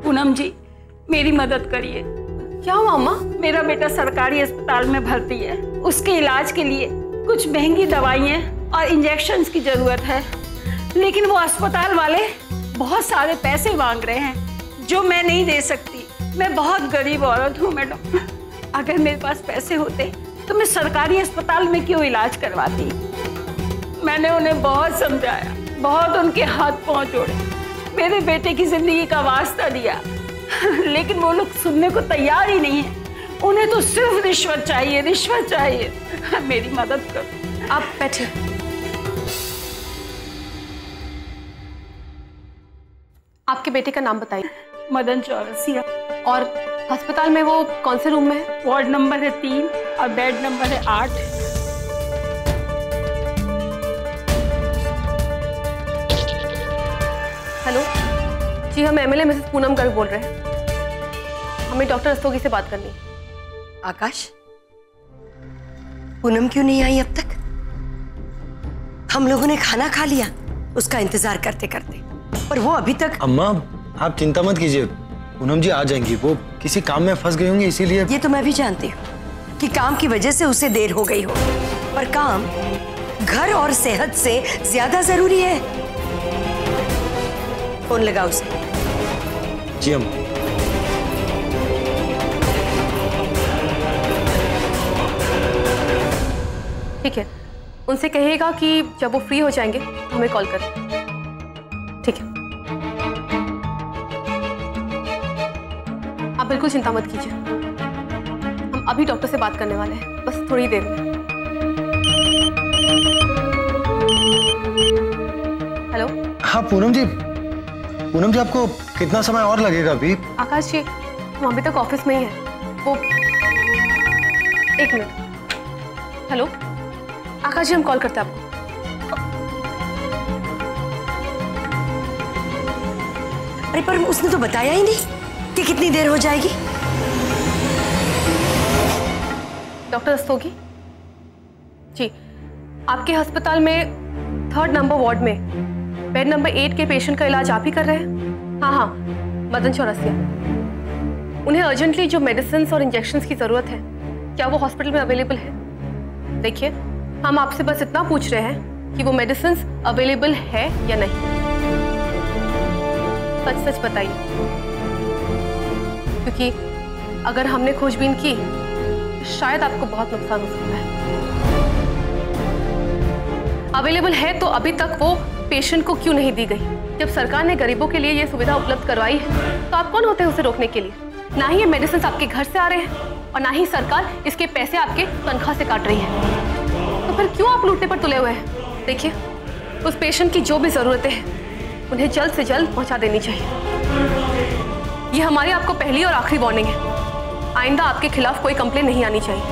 पूनम जी, मेरी मदद करिए। क्या हुआ अम्मा? मेरा बेटा सरकारी अस्पताल में भर्ती है। उसके इलाज के लिए कुछ महंगी दवाइयाँ और इंजेक्शंस की जरूरत है, लेकिन वो अस्पताल वाले बहुत सारे पैसे मांग रहे हैं जो मैं नहीं दे सकती। मैं बहुत गरीब औरत हूँ मैडम। अगर मेरे पास पैसे होते तो मैं सरकारी अस्पताल में क्यों इलाज करवाती। मैंने उन्हें बहुत समझाया, बहुत उनके हाथ पांव जोड़े, मेरे बेटे की जिंदगी का वास्ता दिया, लेकिन वो लोग सुनने को तैयार ही नहीं है। उन्हें तो सिर्फ रिश्वत चाहिए, रिश्वत चाहिए। मेरी मदद करो। आप बैठिए। आपके बेटे का नाम बताइए। मदन चौरसिया। और अस्पताल में वो कौन से रूम में है? वार्ड नंबर है 3 और बेड नंबर है 8। हेलो जी, हम एमएलए मिसेस पूनम गर्ग बोल रहे हैं। हमें डॉक्टर रस्तोगी से बात करनी है। आकाश, पूनम क्यों नहीं आई अब तक? हम लोगों ने खाना खा लिया उसका इंतजार करते करते, और वो अभी तक। अम्मा आप चिंता मत कीजिए, पूनम जी आ जाएंगी। वो किसी काम में फंस गई होंगी इसीलिए। ये तो मैं भी जानती हूँ कि काम की वजह से उसे देर हो गई हो, पर काम घर और सेहत से ज्यादा जरूरी है। फोन लगा उसे। जी अम्मा। ठीक है, उनसे कहिएगा कि जब वो फ्री हो जाएंगे तो हमें कॉल करें। ठीक है, आप बिल्कुल चिंता मत कीजिए। हम अभी डॉक्टर से बात करने वाले हैं, बस थोड़ी देर में। हेलो। हाँ पूनम जी, आपको कितना समय और लगेगा अभी? आकाश जी, हम अभी तक ऑफिस में ही हैं। वो 1 मिनट। हेलो आकाश जी, हम कॉल करते हैं आपको। अरे पर उसने तो बताया ही नहीं कि कितनी देर हो जाएगी। डॉक्टर रस्तोगी जी, आपके अस्पताल में 3rd नंबर वार्ड में बेड नंबर 8 के पेशेंट का इलाज आप ही कर रहे हैं? हाँ, मदन चौरसिया। उन्हें अर्जेंटली जो मेडिसिन और इंजेक्शंस की जरूरत है, क्या वो हॉस्पिटल में अवेलेबल है? देखिए, हम आपसे बस इतना पूछ रहे हैं कि वो मेडिसिन अवेलेबल है या नहीं। सच सच बताइए, क्योंकि अगर हमने खोजबीन की तो शायद आपको बहुत नुकसान हो सकता है। अवेलेबल है तो अभी तक वो पेशेंट को क्यों नहीं दी गई? जब सरकार ने गरीबों के लिए ये सुविधा उपलब्ध करवाई है तो आप कौन होते हैं उसे रोकने के लिए? ना ही ये मेडिसिन आपके घर से आ रहे हैं और ना ही सरकार इसके पैसे आपके तनख्वाह से काट रही है, तो फिर क्यों आप लूटने पर तुले हुए हैं? देखिए, उस पेशेंट की जो भी जरूरतें हैं उन्हें जल्द से जल्द पहुंचा देनी चाहिए। ये हमारी आपको पहली और आखिरी वार्निंग है। आइंदा आपके खिलाफ कोई कंप्लेन नहीं आनी चाहिए,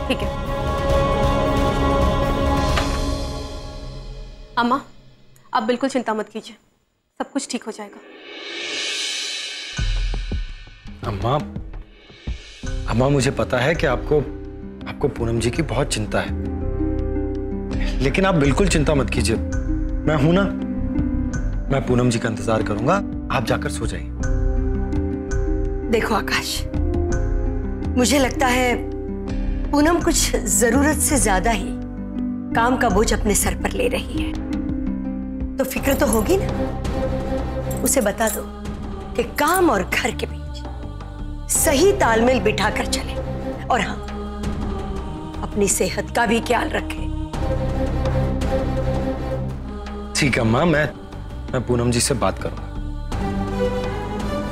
ठीक है? अम्मा, आप बिल्कुल चिंता मत कीजिए, सब कुछ ठीक हो जाएगा। अम्मा मुझे पता है कि आपको पूनम जी की बहुत चिंता है, लेकिन आप बिल्कुल चिंता मत कीजिए। मैं हूं ना, मैं पूनम जी का इंतजार करूंगा। आप जाकर सो जाइए। देखो आकाश, मुझे लगता है पूनम कुछ जरूरत से ज्यादा ही काम का बोझ अपने सर पर ले रही है, तो फिक्र तो होगी ना। उसे बता दो कि काम और घर के बीच सही तालमेल बिठाकर चले, और हाँ, अपनी सेहत का भी ख्याल रखें। ठीक है अम्मा, मैं पूनम जी से बात करूंगा।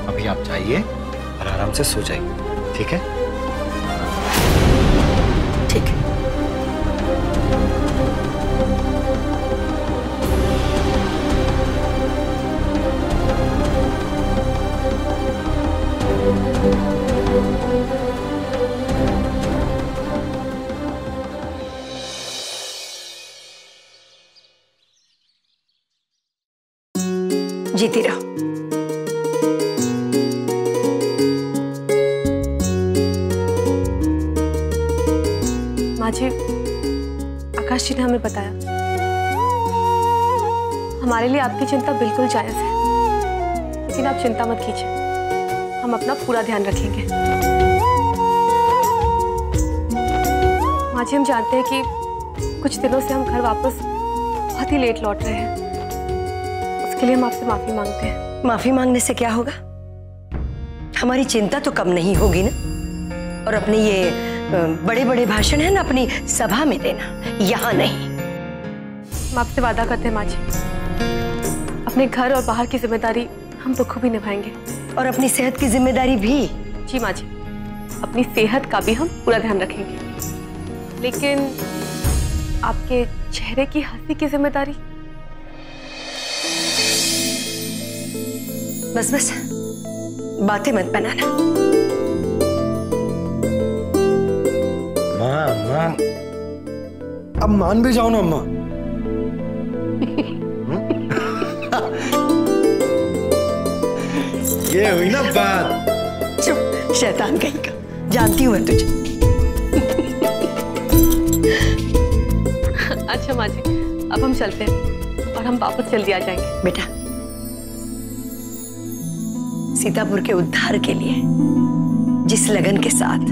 अभी आप जाइए और आराम से सो जाइए, ठीक है? ठीक है। जीती रहो। माँ जी, आकाश जी ने हमें बताया हमारे लिए आपकी चिंता बिल्कुल जायज है। लेकिन आप चिंता मत कीजिए, हम अपना पूरा ध्यान रखेंगे। माँ जी, हम जानते हैं कि कुछ दिनों से हम घर वापस बहुत ही लेट लौट रहे हैं, उसके लिए हम आपसे माफी मांगते हैं। माफी मांगने से क्या होगा? हमारी चिंता तो कम नहीं होगी ना। और अपने ये बड़े बड़े भाषण है ना अपनी सभा में देना, यहाँ नहीं। हम आपसे वादा करते हैं माँ जी, अपने घर और बाहर की जिम्मेदारी हम बखूबी निभाएंगे। और अपनी सेहत की जिम्मेदारी भी। जी माँ जी, अपनी सेहत का भी हम पूरा ध्यान रखेंगे। लेकिन आपके चेहरे की हंसी की जिम्मेदारी? बस बस बातें मत बनाना। माँ, अब मान भी जाओ ना अम्मा। ये हुई ना बात। चुप शैतान कहीं का, जानती हूँ मैं तुझे। अच्छा माँ जी, अब हम चलते हैं और हम वापस जल्दी आ जाएंगे। बेटा, सीतापुर के उद्धार के लिए जिस लगन के साथ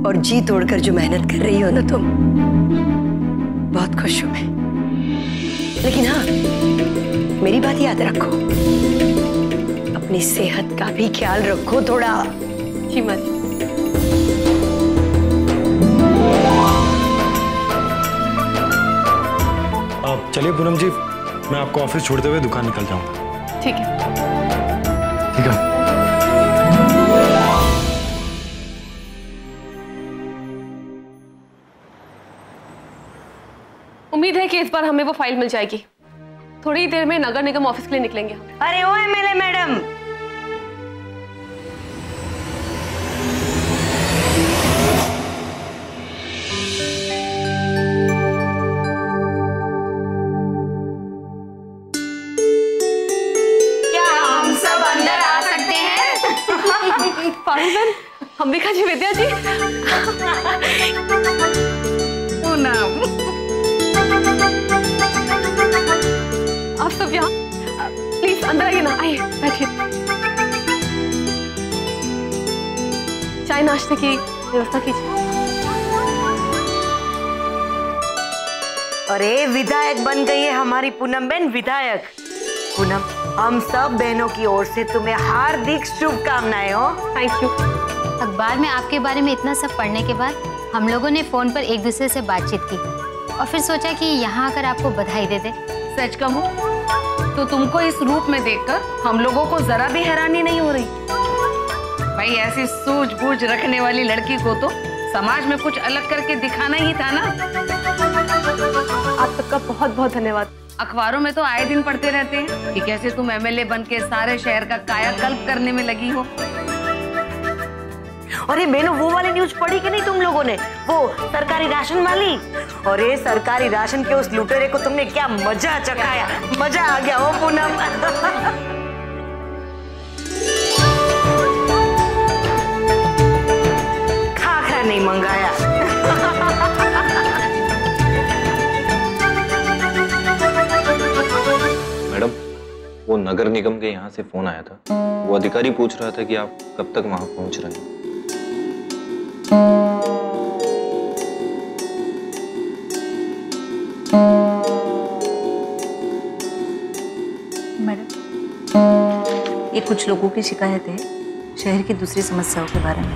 और जी तोड़कर जो मेहनत कर रही हो ना तुम, बहुत खुश हूं मैं। लेकिन हाँ, मेरी बात याद रखो, अपनी सेहत का भी ख्याल रखो थोड़ा। जी माँ जी। अब चलिए पूनम जी, मैं आपको ऑफिस छोड़ते हुए दुकान निकल जाऊंगा। ठीक है। ठीक है। उम्मीद है कि इस बार हमें वो फाइल मिल जाएगी। थोड़ी ही देर में नगर निगम ऑफिस के लिए निकलेंगे हम। अरे ओ एमएलए मैडम, क्या हम सब अंदर आ सकते हैं? पारुल, अंबिका जी, विद्या जी। पूनम, आप सब यहाँ प्लीज अंदर आइए ना, आइए बैठिए। चाय नाश्ते की व्यवस्था कीजिए। अरे विधायक बन गई है हमारी पूनम बहन, विधायक। पूनम, हम सब बहनों की ओर से तुम्हें हार्दिक शुभकामनाएं हो। Thank you. अखबार में आपके बारे में इतना सब पढ़ने के बाद हम लोगों ने फोन पर एक दूसरे से बातचीत की और फिर सोचा कि यहाँ आकर आपको बधाई दे दे। सच कहूँ तो तुमको इस रूप में देखकर हम लोगों को जरा भी हैरानी नहीं हो रही। भाई, ऐसी सूझबूझ रखने वाली लड़की को तो समाज में कुछ अलग करके दिखाना ही था ना। आप सबका बहुत बहुत धन्यवाद। अखबारों में तो आए दिन पढ़ते रहते हैं कि कैसे तुम एमएलए बन के सारे शहर का कायाकल्प करने में लगी हो। अरे बहनों, वो वाली न्यूज पढ़ी कि नहीं तुम लोगों ने, वो सरकारी राशन वाली? अरे सरकारी राशन के उस लुटेरे को तुमने क्या मजा चखाया, मजा आ गया हो पूनम। खाखरा नहीं मंगाया। मैडम, वो नगर निगम के यहाँ से फोन आया था। वो अधिकारी पूछ रहा था कि आप कब तक वहां पहुंच रहे हैं। मैडम, ये कुछ लोगों की शिकायत है शहर की दूसरी समस्याओं के बारे में।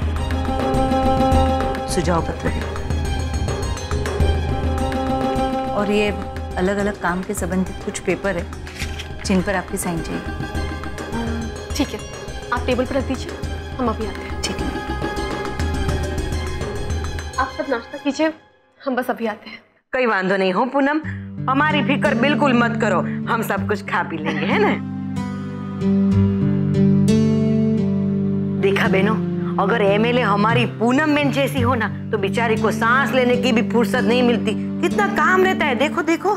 सुझाव पत्र है और ये अलग अलग काम के संबंधित कुछ पेपर है जिन पर आपकी साइन चाहिए। ठीक है, आप टेबल पर रख दीजिए, हम अभी आते हैं। ठीक है। आप सब नाश्ता कीजिए, हम बस अभी आते हैं। कोई वांधो नहीं हो पूनम, हमारी फिक्र बिल्कुल मत करो, हम सब कुछ खा पी लेंगे, है ना? देखा बहनों, अगर एमएलए हमारी पूनम बहन जैसी हो ना तो बेचारी को सांस लेने की भी फुर्सत नहीं मिलती। कितना काम रहता है, देखो देखो।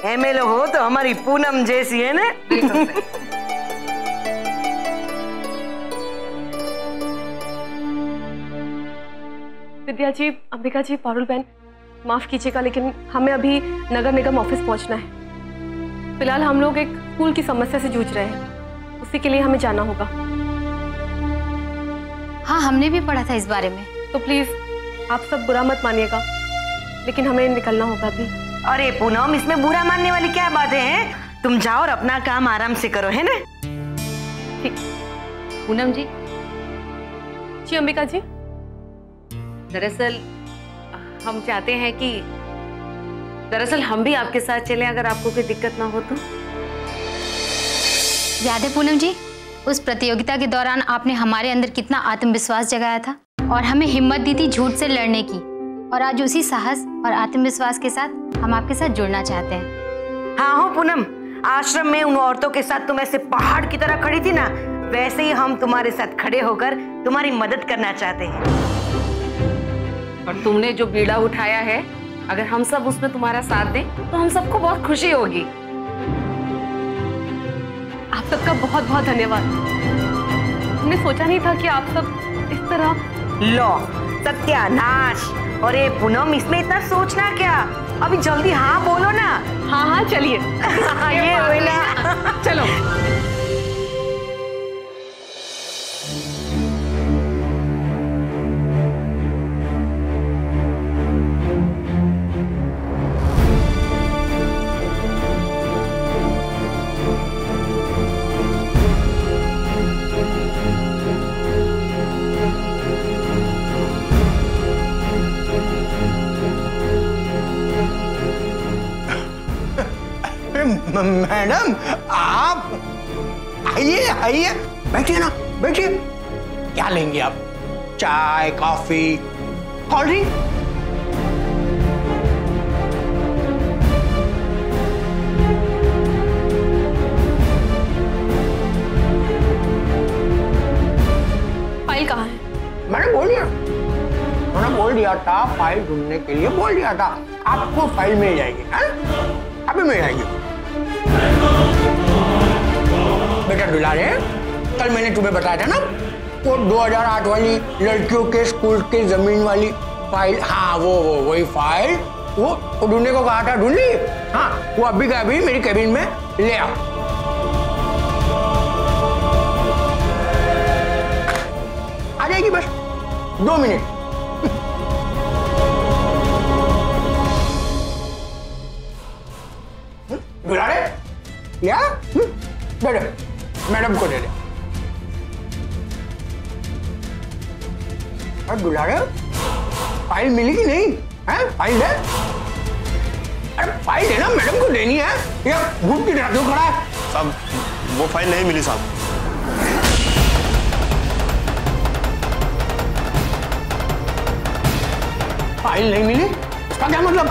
एमएलए हो तो हमारी पूनम जैसी, है ना? विद्या जी, अंबिका जी, पारुल बहन, माफ कीजिएगा लेकिन हमें अभी नगर निगम ऑफिस पहुंचना है। फिलहाल हम लोग एक स्कूल की समस्या से जूझ रहे हैं, उसी के लिए हमें जाना होगा। हाँ, हमने भी पढ़ा था इस बारे में। तो प्लीज आप सब बुरा मत मानिएगा, लेकिन हमें निकलना होगा अभी। अरे पूनम, इसमें बुरा मानने वाली क्या बातें हैं? तुम जाओ और अपना काम आराम से करो, है ना? ठीक। पूनम जी, जी अंबिका जी। दरअसल हम चाहते हैं कि हम भी आपके साथ चलें, अगर आपको कोई दिक्कत ना हो तो। याद है पूनम जी, उस प्रतियोगिता के दौरान आपने हमारे अंदर कितना आत्मविश्वास जगाया था और हमें हिम्मत दी थी झूठ से लड़ने की। और आज उसी साहस और आत्मविश्वास के साथ हम आपके साथ जुड़ना चाहते हैं। हाँ हो पूनम, आश्रम में उन औरतों के साथ तुम ऐसे पहाड़ की तरह खड़ी थी ना, वैसे ही हम तुम्हारे साथ खड़े होकर तुम्हारी मदद करना चाहते हैं। और तुमने जो बीड़ा उठाया है, अगर हम सब उसमें तुम्हारा साथ दें तो हम सबको बहुत खुशी होगी। आप सबका बहुत बहुत धन्यवाद। हमने सोचा नहीं था कि आप सब इस तरह। लो सत्यानाश। और ये पूनम, इसमें इतना सोचना क्या, अभी जल्दी हाँ बोलो ना। हाँ हाँ चलिए। ये बोला। चलो। मैडम, आप आइए आइए, बैठिए ना, बैठिए। क्या लेंगे आप? चाय, कॉफी, कोल्ड ड्रिंक? फाइल कहाँ है? मैंने बोल दिया था, फाइल ढूंढने के लिए बोल दिया था। आपको फाइल मिल जाएगी, है? अभी मिल जाएगी। बेटा दुलारे, कल मैंने तुम्हें बताया था ना, वो 2008 वाली लड़कियों के स्कूल के जमीन वाली फाइल। हाँ, वही फाइल, वो ढूंढने को कहा था, ढूंढ ली। हाँ, वो अभी का अभी मेरी कैबिन में ले आओ। आ जाएगी बस 2 मिनट। दुलारे, या दे दे, मैडम को दे दे। अरे दुलारे, फाइल मिली कि नहीं? है फाइल दे। अरे फाइल देना, मैडम को देनी है। या भूख की तरह क्यों खड़ा है? साहब, वो फाइल नहीं मिली साहब। फाइल नहीं मिली? इसका क्या मतलब?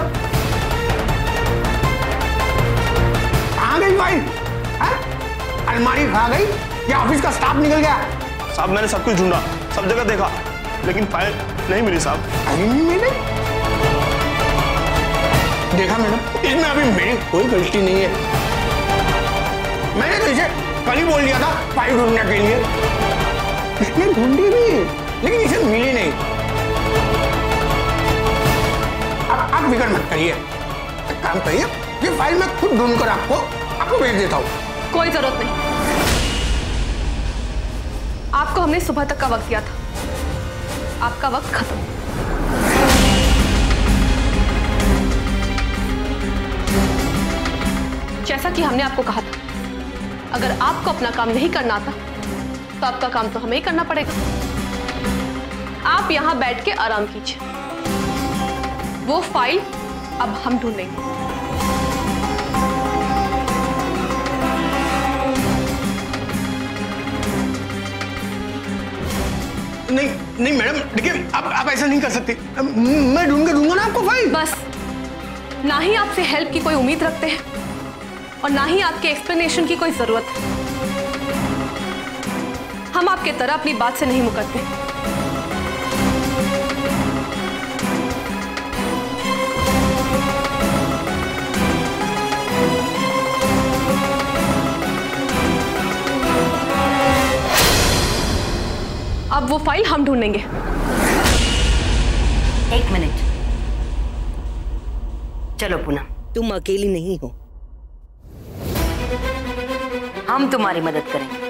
कहाँ गई फाइल? अलमारी खा गई या ऑफिस का स्टाफ निकल गया? साहब, मैंने सब कुछ ढूंढा, सब जगह देखा, लेकिन फाइल नहीं मिली साहब। फाइल नहीं मिली? देखा मैडम, इसमें अभी मेरी कोई गलती नहीं है। मैंने तो इसे कल ही बोल दिया था फाइल ढूंढने के लिए। इसने ढूंढी भी, लेकिन इसे मिली नहीं। अब आप फिक्र मत करिए, एक काम करिए, ये फाइल मैं खुद ढूंढकर आपको भेज देता हूँ। कोई जरूरत नहीं, आपको हमने सुबह तक का वक्त दिया था, आपका वक्त खत्म। जैसा कि हमने आपको कहा था, अगर आपको अपना काम नहीं करना आता तो आपका काम तो हमें ही करना पड़ेगा। आप यहां बैठ के आराम कीजिए, वो फाइल अब हम ढूंढेंगे। नहीं मैडम, देखिए आप ऐसा नहीं कर सकते। मैं ढूंढ के दूंगा ना आपको फाइल। बस, ना ही आपसे हेल्प की कोई उम्मीद रखते हैं और ना ही आपके एक्सप्लेनेशन की कोई जरूरत है। हम आपके तरह अपनी बात से नहीं मुकरते। अब वो फाइल हम ढूंढेंगे। 1 मिनट, चलो पूनम, तुम अकेली नहीं हो। हम तुम्हारी मदद करेंगे।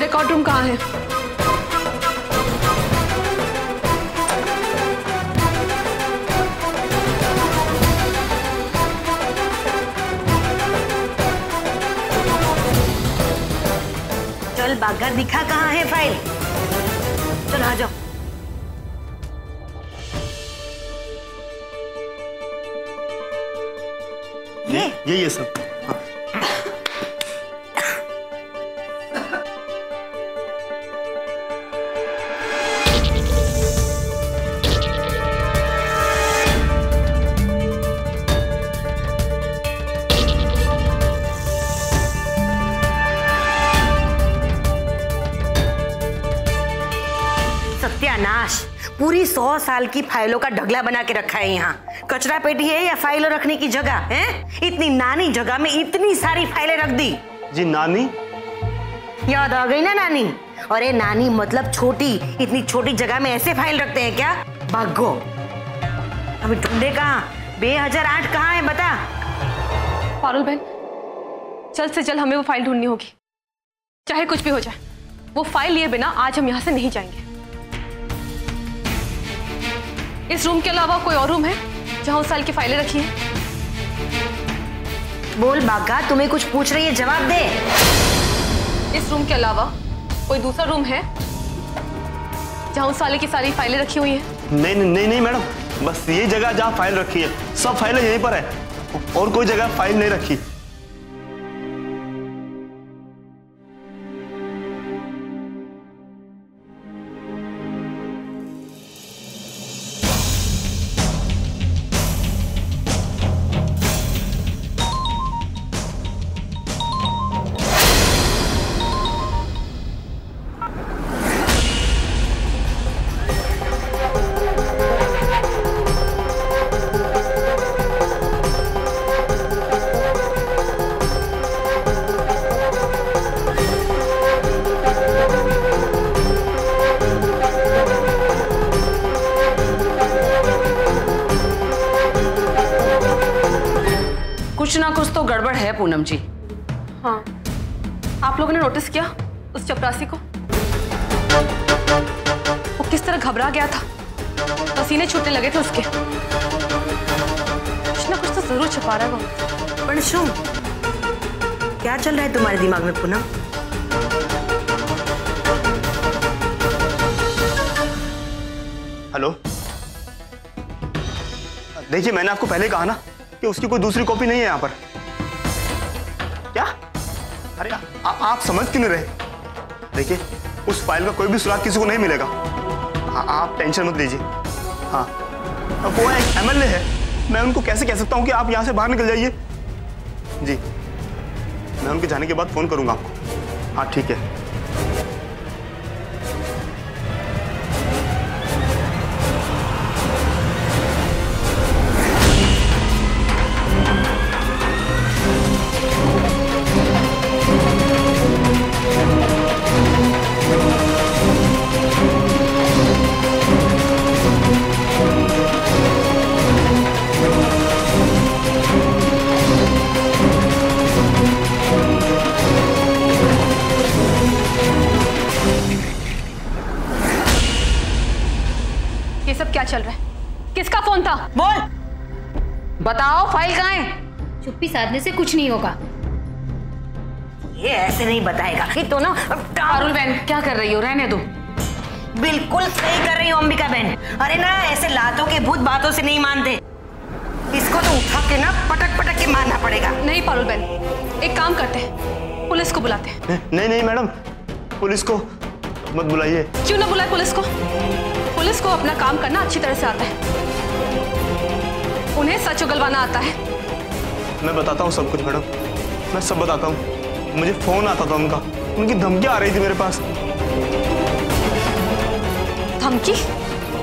रिकॉर्ड रूम कहाँ है? चल बागा, दिखा कहाँ है फाइल। चल आ जाओ। ये सब। सत्यानाश, पूरी 100 साल की फाइलों का ढगला बना के रखा है यहाँ। कचरा पेटी है या फाइलों रखने की जगह है? इतनी नानी जगह में इतनी सारी फाइलें रख दी। जी नानी? याद आ गई ना नानी? अरे नानी मतलब छोटी। इतनी छोटी जगह में ऐसे फाइल रखते हैं क्या? भागो। अभी ढूंढे कहाँ? 2008 कहाँ है बता? पारुल बहन, जल्द से जल्द हमें वो फाइल ढूंढनी होगी, चाहे कुछ भी हो जाए। वो फाइल लिए बिना आज हम यहाँ से नहीं जाएंगे। इस रूम के अलावा कोई और रूम है जहां उस साल की फाइलें रखी हैं? बोल बागा, तुम्हें कुछ पूछ रही है, जवाब दे। इस रूम के अलावा कोई दूसरा रूम है जहां उस साल की सारी फाइलें रखी हुई हैं? नहीं नहीं नहीं मैडम, बस ये जगह जहाँ फाइल रखी है, सब फाइलें यहीं पर है, और कोई जगह फाइल नहीं रखी। कुछ ना कुछ तो गड़बड़ है पूनम जी। हाँ, आप लोगों ने नोटिस किया उस चपरासी को? वो किस तरह घबरा गया था, पसीने छूटने लगे थे उसके। कुछ ना कुछ तो जरूर छुपा रहा है वो। पंशु, क्या चल रहा है तुम्हारे दिमाग में पूनम? हेलो, देखिए मैंने आपको पहले कहा ना कि उसकी कोई दूसरी कॉपी नहीं है यहाँ पर। क्या? अरे आप समझ क्यों नहीं रहे? देखिए उस फाइल का कोई भी सुराग किसी को नहीं मिलेगा। आप टेंशन मत लीजिए। हाँ, वो एक एमएलए है, मैं उनको कैसे कह सकता हूँ कि आप यहाँ से बाहर निकल जाइए? जी, मैं उनके जाने के बाद फोन करूंगा आपको। हाँ ठीक है। ये सब क्या चल रहा है? किसका फोन था? बोल, बताओ फाइल कहाँ है? चुप्पी साधने से कुछ नहीं होगा। ये ऐसे नहीं बताएगा। ये तो ना पारुल बहन क्या कर रही हो? रहने दो। बिल्कुल सही कर रही हो अंबिका बहन। अरे ना ऐसे लातों के भूत बातों से नहीं मानते। इसको तो उठा के ना पटक पटक के मारना पड़ेगा। नहीं पारुल बहन, एक काम करते हैं, पुलिस को बुलाते हैं। नहीं नहीं मैडम, पुलिस को मत बुलाइए। क्यों ना बुलाए पुलिस को? पुलिस को अपना काम करना अच्छी तरह से आता है, उन्हें सच उगलवाना आता है। मैं बताता हूँ सब कुछ मैडम, मैं सब बताता हूँ। मुझे फोन आता था उनका, उनकी धमकी आ रही थी मेरे पास। धमकी?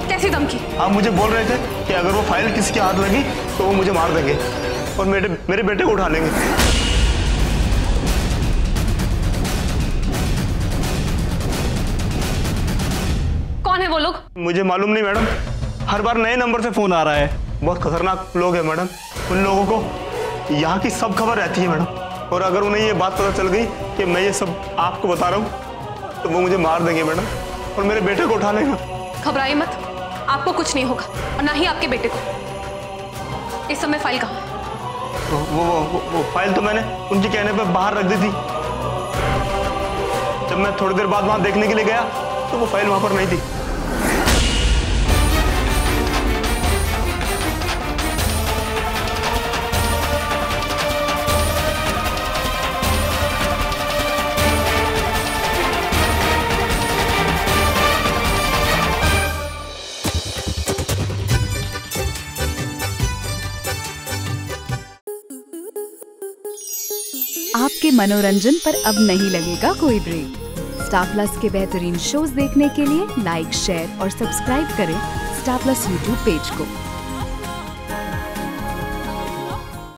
कैसी धमकी? आप मुझे बोल रहे थे कि अगर वो फाइल किसी के हाथ लगी तो वो मुझे मार देंगे और मेरे बेटे को उठा लेंगे। कौन है वो लोग? मुझे मालूम नहीं मैडम, हर बार नए नंबर से फोन आ रहा है। बहुत खतरनाक लोग हैं मैडम। उन लोगों को यहाँ की सब खबर रहती है मैडम, और अगर उन्हें ये बात पता चल गई कि मैं ये सब आपको बता रहा हूँ तो वो मुझे मार देंगे मैडम और मेरे बेटे को उठा लेंगे। घबराइए मत, आपको कुछ नहीं होगा और ना ही आपके बेटे को। इस समय फाइल कहाँ है? वो फाइल तो मैंने उनके कहने पे बाहर रख दी थी। जब मैं थोड़ी देर बाद वहां देखने के लिए गया तो वो फाइल वहां पर नहीं थी। आपके मनोरंजन पर अब नहीं लगेगा कोई ब्रेक। स्टार प्लस के बेहतरीन शोज देखने के लिए लाइक, शेयर और सब्सक्राइब करें स्टार प्लस यूट्यूब पेज को।